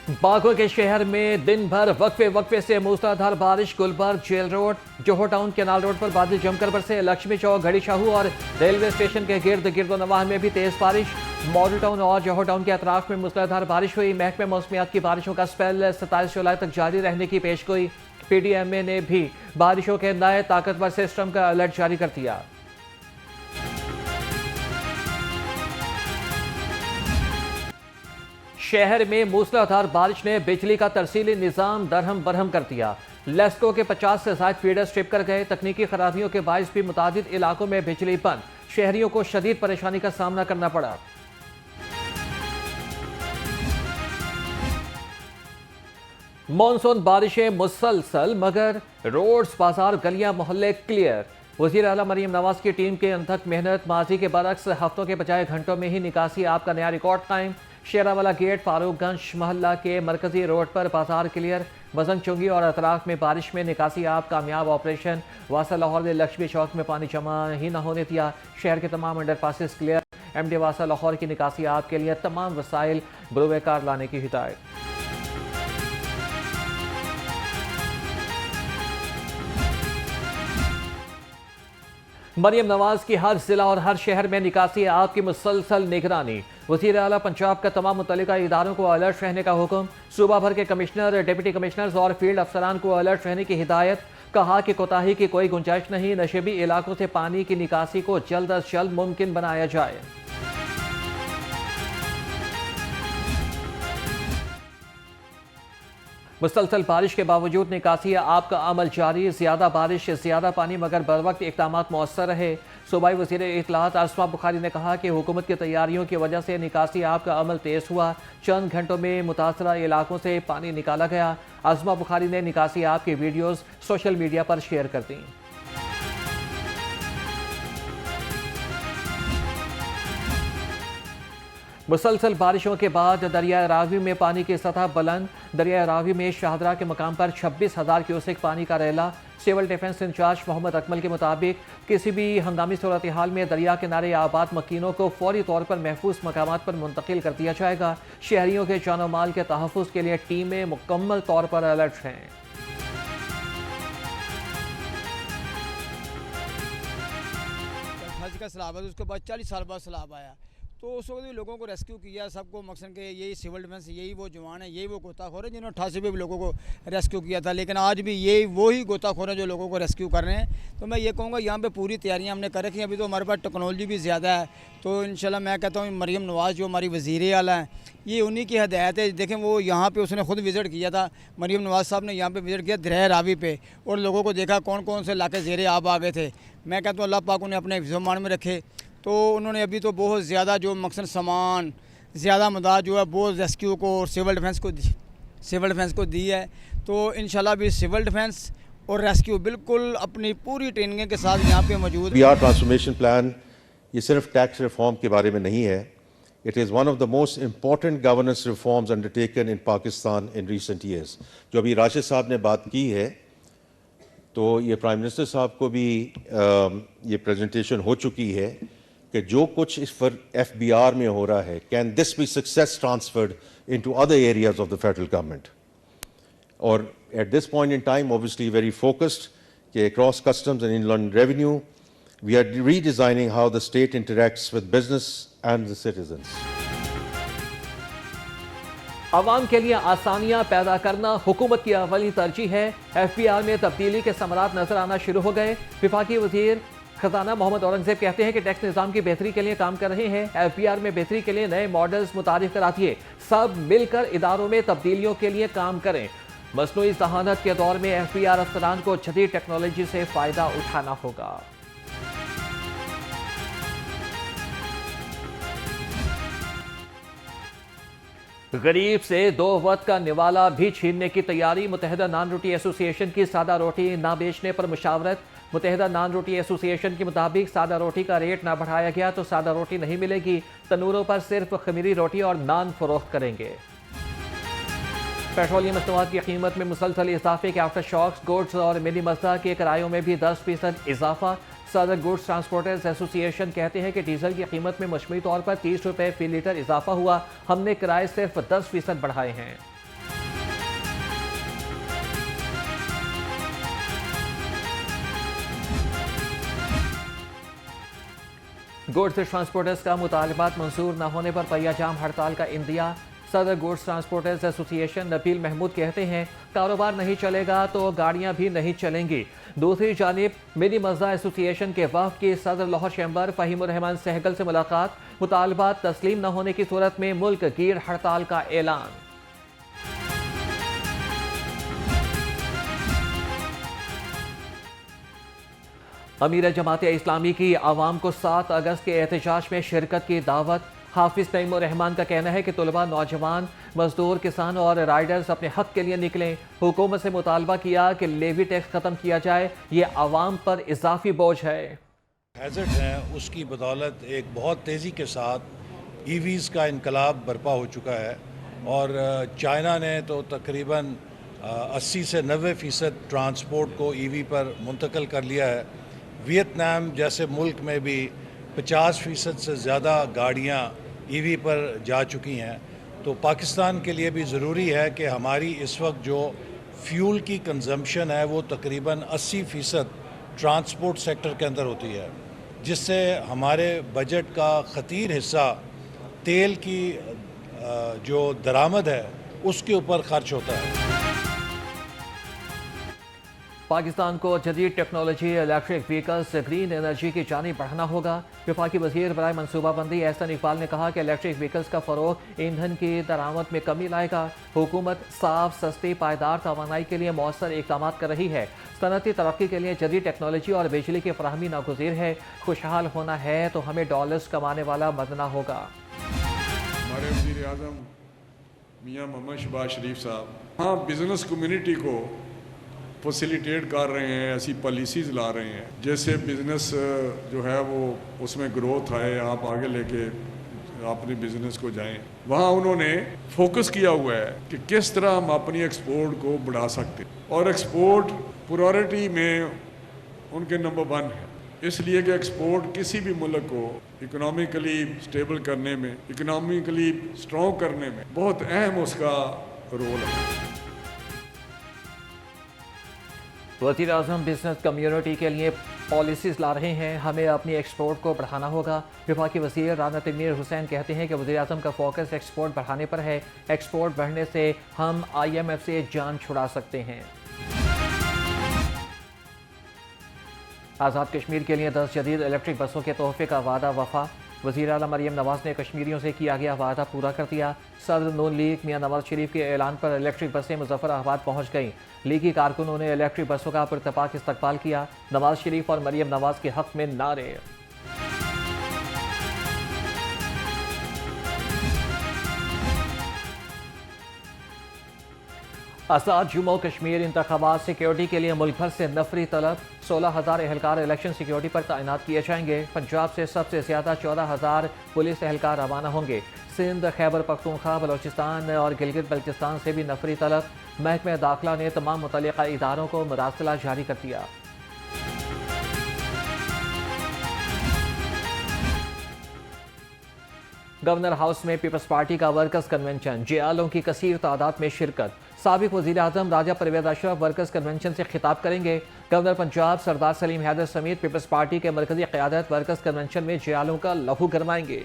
बागों के शहर में दिन भर वक्फे से मूसलाधार बारिश। गुलबर्ग, जेल रोड, जोहर टाउन, केनाल रोड पर बादल जमकर बरसे। लक्ष्मी चौक, घड़ी शाहू और रेलवे स्टेशन के गिरदोनवाह में भी तेज बारिश। मॉडल टाउन और जोहर टाउन के अतराफ में मूसलाधार बारिश हुई। महकमे मौसमियात की बारिशों का स्पेल 27 जुलाई तक जारी रहने की पेशगोई। PDMA ने भी बारिशों के नए ताकतवर सिस्टम का अलर्ट जारी कर दिया। शहर में मूसलाधार बारिश ने बिजली का तरसीली निजाम दरहम बरहम कर दिया। लेस्को के 50 से ज्यादा फीडर्स ट्रिप कर गए। तकनीकी खराबियों के बायस भी मुतादिद इलाकों में बिजली बंद। शहरियों को शदीद परेशानी का सामना करना पड़ा। मॉनसून बारिशें मुसलसल, मगर रोड्स, बाजार, गलियां, मोहल्ले क्लियर। वजीर आला मरीम नवाज की टीम के अनथक मेहनत, माजी के बरक्स हफ्तों के बजाय घंटों में ही निकासी आपका नया रिकॉर्ड कायम। शेरावाला गेट, फारूकगंज मोहल्ला के मरकजी रोड पर बाजार क्लियर। वजन चुंगी और अतराफ में बारिश में निकासी आप कामयाब ऑपरेशन। वासा लाहौर ने लक्ष्मी चौक में पानी जमा ही न होने दिया। शहर के तमाम अंडरपासेस क्लियर। MD वासा लाहौर की निकासी आप के लिए तमाम वसाइल बरूए कार लाने की हिदायत। मरीम नवाज की हर जिला और हर शहर में निकासी आपकी मुसलसल निगरानी। वजीर आला पंजाब का तमाम मुतल्लिका इदारों को अलर्ट रहने का हुक्म। सूबा भर के कमिश्नर, डिप्टी कमिश्नर्स और फील्ड अफसरान को अलर्ट रहने की हिदायत। कहा कि कोताही की कोई गुंजाइश नहीं। नशेबी इलाकों से पानी की निकासी को जल्द अज जल्द मुमकिन बनाया जाए। मुसलसल बारिश के बावजूद निकासी आपका अमल जारी। ज्यादा बारिश, ज्यादा पानी, मगर बर वक्त इकदाम मौसर रहे। सूबाई वज़ीर इत्तलात आसमा बुखारी ने कहा कि हुकूमत की तैयारियों की वजह से निकासी आपका अमल तेज हुआ। चंद घंटों में मुतासरा इलाकों से पानी निकाला गया। आसमा बुखारी ने निकासी आप की वीडियोज़ सोशल मीडिया पर शेयर कर दी। मुसलसल बारिशों के बाद दरिया रावी में पानी की सतह बुलंद। दरिया रावी में शाहदरा के मकाम पर 26,000 क्यूसेक पानी का रेला। Civil defence in charge Mohammad Akmal के मुताबिक किसी भी हंगामी सूरत हाल में दरिया किनारे आबाद मकीनों को फौरी तौर पर महफूज मकामात पर मुंतकिल कर दिया जाएगा। शहरियों के जानो माल के तहफ़्फ़ुज़ के लिए टीमें मुकम्मल तौर पर अलर्ट हैं। का सैलाब आया, उसके बाद 40 साल बाद सैलाब आया, तो उस वक्त भी लोगों को रेस्क्यू किया। सबको मकसद के यही सिविल डिफेंस, यही वो जवान है, यही वो गोताखोर है जिन्होंने 88 में भी लोगों को रेस्क्यू किया था। लेकिन आज भी यही वही गोताखोर हैं जो लोगों को रेस्क्यू कर रहे हैं। तो मैं ये कहूँगा यहाँ पे पूरी तैयारियाँ हमने कर रखी हैं। अभी तो हमारे पास टेक्नोलॉजी भी ज़्यादा है, तो इंशाल्लाह मैं कहता हूँ मरीम नवाज़ जो हमारी वज़ीर आला हैं, ये उन्हीं की हदायत है। देखें वो यहाँ पे उसने खुद विज़िट किया था, मरीम नवाज़ साहब ने यहाँ पे विज़िट किया दरिया रावी पे, और लोगों को देखा कौन कौन से इलाके ज़ेरे आब आ गए थे। मैं कहता हूँ अल्लाह पाक उन्हें अपने हिफ्ज़-ओ-मान में रखे। तो उन्होंने अभी तो बहुत ज़्यादा जो मकसद सामान ज़्यादा मदद जो है वो रेस्क्यू को और सिविल डिफेंस को दी है। तो इंशाल्लाह भी सिविल डिफेंस और रेस्क्यू बिल्कुल अपनी पूरी ट्रेनिंग के साथ यहाँ पे मौजूद। बिहार ट्रांसफॉर्मेशन प्लान ये सिर्फ टैक्स रिफॉर्म के बारे में नहीं है। It is one of the most important governance reforms undertaken in Pakistan in recent years. जो अभी राशिद साहब ने बात की है, तो ये प्राइम मिनिस्टर साहब को भी ये प्रेजेंटेशन हो चुकी है कि जो कुछ इस पर FBR में हो रहा है, can this be success transferred into other areas of the federal government. और at this point in time obviously very focused कि across customs and inland revenue we are redesigning how the state interacts with business and the citizens. आवाम के लिए आसानियां पैदा करना हुकूमत की अव्वली तरजीह है। FBR में तब्दीली के समरात नजर आना शुरू हो गए। विफाकी वजीर खजाना मोहम्मद औरंगजेब कहते हैं कि टैक्स निज़ाम की बेहतरी के लिए काम कर रहे हैं। FBR में बेहतरी के लिए नए मॉडल्स मुतारिफ करा दिए। सब मिलकर इदारों में तब्दीलियों के लिए काम करें। मसनूई ज़हानत के दौर में FBR अफसरान को जदीद टेक्नोलॉजी से फ़ायदा उठाना होगा। गरीब से 2 वक्त का निवाला भी छीनने की तैयारी। मुत्तहिदा नान रोटी एसोसिएशन की सादा रोटी ना बेचने पर मुशावरत। मुत्तहिदा नान रोटी एसोसिएशन के मुताबिक सादा रोटी का रेट ना बढ़ाया गया तो सादा रोटी नहीं मिलेगी। तनूरों पर सिर्फ खमीरी रोटी और नान फरोख्त करेंगे। पेट्रोलियम मसनूआत की कीमत में मुसलसल इजाफे के आफ्टर शॉक्स। गुड्स और मिनी मज़दा के किरायों में भी 10% इजाफा। सदर गुड्स ट्रांसपोर्टर्स एसोसिएशन कहते हैं कि डीजल की कीमत में मजमूई तौर पर 30 रुपये फी लीटर इजाफा हुआ। हमने किराए सिर्फ 10% बढ़ाए हैं। गुड्स ट्रांसपोर्टर्स का मुतालबात मंजूर न होने पर पहिया जाम हड़ताल का इंदिया। सदर goods transporters association Nabeel Mahmood कहते हैं कारोबार नहीं चलेगा तो गाड़ियां भी नहीं चलेंगी। दूसरी जानिब मिनी मज़दा एसोसिएशन के वफ़द की सदर लाहौर चैम्बर फ़हीमुर रहमान सहगल से मुलाकात। मुतालबात तस्लीम न होने की सूरत में मुल्क गिर हड़ताल का ऐलान। अमीर जमात इस्लामी की आवाम को 7 अगस्त के एहतजाज में शिरकत की दावत। हाफिज नईमुर रहमान का कहना है कि तलबा, नौजवान, मजदूर, किसान और राइडर्स अपने हक के लिए निकलें। हुकूमत से मुतालबा किया कि लेवी टैक्स ख़त्म किया जाए, ये आवाम पर इजाफी बोझ है। हैज़र्ड हैं उसकी बदौलत एक बहुत तेज़ी के साथ ईवीज़ का इनकलाब बर्पा हो चुका है और चाइना ने तो तकरीबन 80 से 90% ट्रांसपोर्ट को ईवी पर मुंतकिल कर लिया है। वियतनाम जैसे मुल्क में भी 50% से ज़्यादा गाड़ियाँ ईवी पर जा चुकी हैं। तो पाकिस्तान के लिए भी ज़रूरी है कि हमारी इस वक्त जो फ्यूल की कंजम्पशन है वो तकरीबन 80% ट्रांसपोर्ट सेक्टर के अंदर होती है, जिससे हमारे बजट का खतीर हिस्सा तेल की जो दरामद है उसके ऊपर खर्च होता है। पाकिस्तान को जदीद technology, electric vehicles, green energy की जानिब बढ़ाना होगा। वफाकी वज़ीर बराए मनसूबाबंदी एहसन इकबाल ने कहा कि इलेक्ट्रिक व्हीकल्स का फ़रोग़ ईंधन की दरामद में कमी लाएगा। हुकूमत साफ, सस्ती, पायदार तवानाई के लिए मौसर इक़दाम कर रही है। सनअती तरक्की के लिए जदीद टेक्नोलॉजी और बिजली की फराहमी नागुज़ीर है। खुशहाल होना है तो हमें डॉलर्स कमाने वाला बनना होगा। हमारे वज़ीर आज़म मियाँ मोहम्मद शहबाज शरीफ साहब हाँ बिज़नेस कम्युनिटी को फैसिलिटेट कर रहे हैं, ऐसी पॉलिसीज़ ला रहे हैं जैसे बिज़नेस जो है वो उसमें ग्रोथ आए, आप आगे लेके अपने बिज़नेस को जाएं। वहाँ उन्होंने फोकस किया हुआ है कि किस तरह हम अपनी एक्सपोर्ट को बढ़ा सकते हैं और एक्सपोर्ट प्रायोरिटी में उनके नंबर 1 है, इसलिए कि एक्सपोर्ट किसी भी मुल्क को इकोनॉमिकली स्टेबल करने में, इकोनॉमिकली स्ट्रॉन्ग करने में बहुत अहम उसका रोल है। वज़ीर आज़म बिजनेस कम्युनिटी के लिए पॉलिसीज़ ला रहे हैं, हमें अपनी एक्सपोर्ट को बढ़ाना होगा। वफाकी वज़ीर राना तनवीर हुसैन कहते हैं कि वज़ीर आज़म का फोकस एक्सपोर्ट बढ़ाने पर है। एक्सपोर्ट बढ़ने से हम IMF से जान छुड़ा सकते हैं। आज़ाद कश्मीर के लिए 10 जदीद इलेक्ट्रिक बसों के तोहफे का वादा वफा। वज़ीर आला मरियम नवाज़ ने कश्मीरियों से किया गया वादा पूरा कर दिया। सदर नून लीग मियाँ नवाज शरीफ के ऐलान पर इलेक्ट्रिक बसें मुजफ्फराबाद पहुँच गईं। लीगी कारकुनों ने इलेक्ट्रिक बसों का पुरतपाक इस्तकबाल किया। नवाज शरीफ और मरियम नवाज के हक में नारे। आज़ाद जम्मू कश्मीर इंतखाबात सिक्योरिटी के लिए मुल्क भर से नफरी तलब। 16,000 एहलकार इलेक्शन सिक्योरिटी पर तैनात किए जाएंगे। पंजाब से सबसे ज़्यादा 14,000 पुलिस एहलकार रवाना होंगे। सिंध, खैबर पख्तूनख्वा, बलोचिस्तान और गिलगित बल्तिस्तान से भी नफरी तलब। महकमा दाखिला ने तमाम मुतल्लिका इदारों को मरासला जारी कर दिया। गवर्नर हाउस में पीपल्स पार्टी का वर्कर्स कन्वेंशन, जियालों की कसीर तादाद में शिरकत। साबिक वज़ीर आज़म राजा परवेज़ अशरफ वर्कर्स कन्वेंशन से खिताब करेंगे। गवर्नर पंजाब सरदार सलीम हैदर समेत पीपल्स पार्टी के मरकजी क़यादत वर्कर्स कन्वेंशन में जियालों का लहू गरमाएंगे।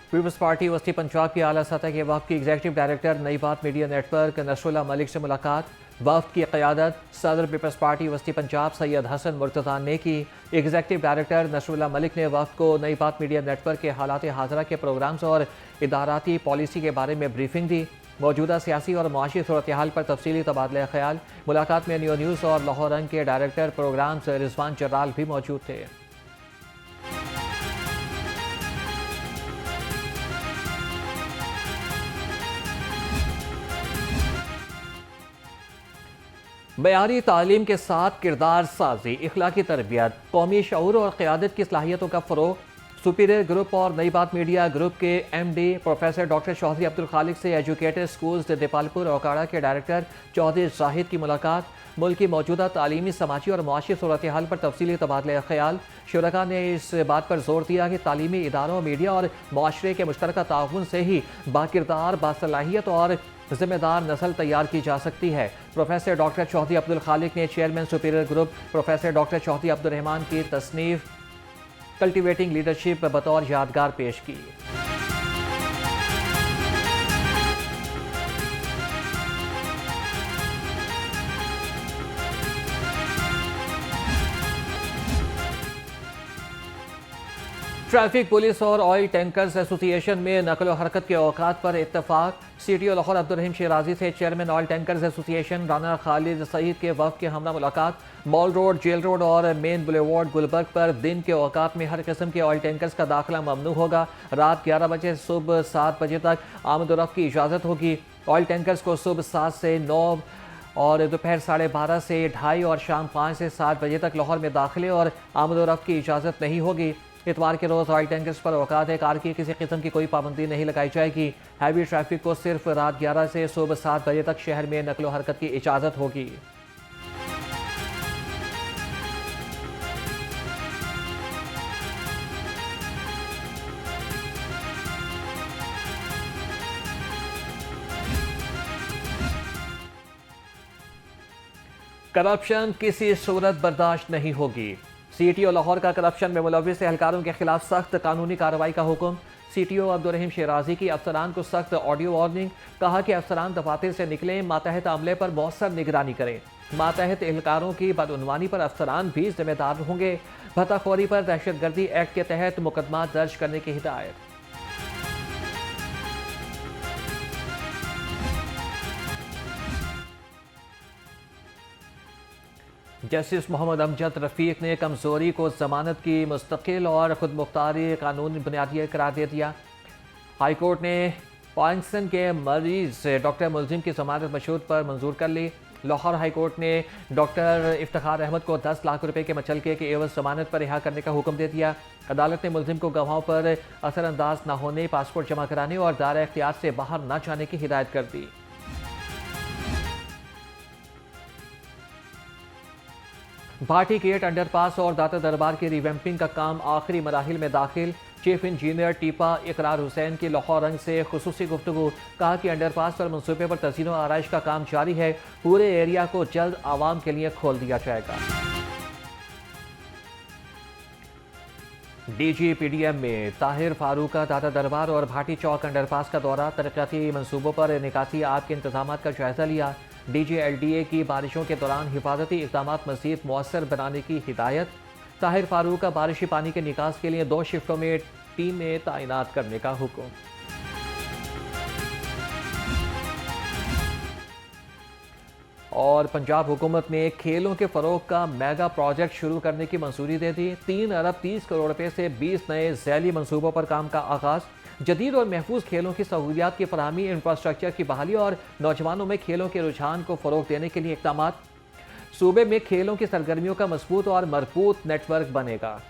पीपल्स पार्टी वस्ती पंजाब की आला सतह के वफ़द की एग्जीक्यूटिव डायरेक्टर नई Baat media network Nasrallah Malik से मुलाकात। वफ़द की क़यादत सदर पीपल्स पार्टी वस्ती पंजाब सैयद हसन मुर्तज़ा ने की। एग्जीक्यूटिव डायरेक्टर नसरुल्लाह मलिक ने वफ़द को नई बात मीडिया नेटवर्क के हालात हाज़िरा के प्रोग्राम्स और इदाराती पॉलिसी के बारे में ब्रीफिंग दी। मौजूदा सियासी और मुआशी सूरत हाल पर तफसीली तबादला ख्याल। मुलाकात में न्यू न्यूज़ और लाहौर रंग के डायरेक्टर प्रोग्राम्स रिजवान जर्राल भी मौजूद थे। मयारी तालीम के साथ किरदार साजी, इखलाकी तरबियत, कौमी शऊर और क़यादत की सलाहियतों का फ़रोग़। सुपीरियर ग्रुप और नई बात मीडिया ग्रुप के MD professor doctor Chaudhry Abdul Khaliq से एजुकेटेड स्कूल्स दीपालपुर ओकाड़ा के डायरेक्टर चौधरी जाहिद की मुलाकात। मुल्क की मौजूदा तालीमी, समाजी और मुआशी सूरत हाल पर तफसीली तबादला ख्याल। शुरका ने इस बात पर जोर दिया कि तालीमी इदारों, मीडिया और मुआशरे के मुश्तरका ताउन से ही बाकिरदार, बासलाहियत और जिम्मेदार नस्ल तैयार की जा सकती है। प्रोफेसर डॉक्टर चौधरी अब्दुल खालिक ने chairman superior group professor doctor Chaudhry Abdul Rehman की तसनीफ कल्टिवेटिंग लीडरशिप बतौर यादगार पेश की। ट्रैफिक पुलिस और ऑयल टैंकर्स एसोसिएशन में नकलो हरकत के औकात पर इत्तफाक। CTO लाहौर अब्दुल रहीम शिराजी से chairman oil tankers association Rana Khalid Saeed के वफ़द के हमरा मुलाकात। मॉल रोड, जेल रोड और मेन बुलेवार्ड गुलबर्ग पर दिन के औकात में हर किस्म के ऑयल टैंकर्स का दाखिला ममनू होगा। रात 11 बजे से सुबह 7 बजे तक आमद-ओ-रफ्त की इजाज़त होगी। ऑयल टैंकर्स को सुबह 7 से 9 और दोपहर 12:30 से 2:30 और शाम 5 से 7 बजे तक लाहौर में दाखिले और आमद-ओ-रफ्त की इजाज़त नहीं होगी। इतवार के रोज़ ऑयल टैंकर्स पर औकात कार की किसी किस्म की कोई पाबंदी नहीं लगाई जाएगी। हैवी ट्रैफिक को सिर्फ रात 11 से सुबह 7 बजे तक शहर में नकलो हरकत की इजाज़त होगी। करप्शन किसी सूरत बर्दाश्त नहीं होगी। CTO लाहौर का करप्शन में मुलविस एहलकारों के खिलाफ सख्त कानूनी कार्रवाई का हुक्म। CTO अब्दुल रहीम शिराजी की अफसरान को सख्त ऑडियो वार्निंग। कहा कि अफसरान दफातर से निकलें, मातहत अमले पर मौसर निगरानी करें। मातहत एहलकारों की बदउनवानी पर अफसरान भी जिम्मेदार होंगे। भत्ताखोरी पर दहशतगर्दी एक्ट के तहत मुकदमा दर्ज करने की हिदायत। जस्टिस मोहम्मद अमजद रफ़ीक ने कमज़ोरी को ज़मानत की मुस्तकिल और ख़ुद मुख्तारी कानूनी बुनियादी करार दे दिया। हाईकोर्ट ने पाकिस्तान के मरीज डॉक्टर मुलजिम की ज़मानत मशरूत पर मंजूर कर ली। लाहौर हाईकोर्ट ने डॉक्टर इफ्तिखार अहमद को 10 लाख रुपए के मचलके के एवज ज़मानत पर रिहा करने का हुक्म दे दिया। अदालत ने मुलजिम को गवाहों पर असरअंदाज न होने, पासपोर्ट जमा कराने और दायरा इख्तियार से बाहर न जाने की हिदायत कर दी। भाटी गेट अंडरपास और दाता दरबार की रिवैम्पिंग का काम आखिरी मराहिल में दाखिल। चीफ इंजीनियर टीपा इकरार हुसैन की लाहौर रंग से खुसूसी गुफ्तगू। कहा कि अंडरपास पर मनसूबे पर तज़ीन व आराइश का काम जारी है। पूरे एरिया को जल्द आवाम के लिए खोल दिया जाएगा। DG PDM में ताहिर फारूक का दाता दरबार और भाटी चौक अंडरपास का दौरा। तरक्याती मनसूबों पर निकासी आप के इंतजाम का जायजा लिया। DG LDA की बारिशों के दौरान हिफाजती इक़दाम मज़ीद मौसर बनाने की हिदायत। ताहिर फारूक का बारिशी पानी के निकास के लिए 2 शिफ्टों में टीमें तैनात करने का हुक्म। और पंजाब हुकूमत ने खेलों के फ़रोग का मेगा प्रोजेक्ट शुरू करने की मंजूरी दे दी। 3 अरब 30 करोड़ रुपए से 20 नए ज़ैली मनसूबों पर काम का आगाज़। जदीद और महफूज खेलों की सहूलियात की फराहमी, इंफ्रास्ट्रक्चर की बहाली और नौजवानों में खेलों के रुझान को फ़रोग देने के लिए इक़दामात। सूबे में खेलों की सरगर्मियों का मजबूत और मरबूत नेटवर्क बनेगा।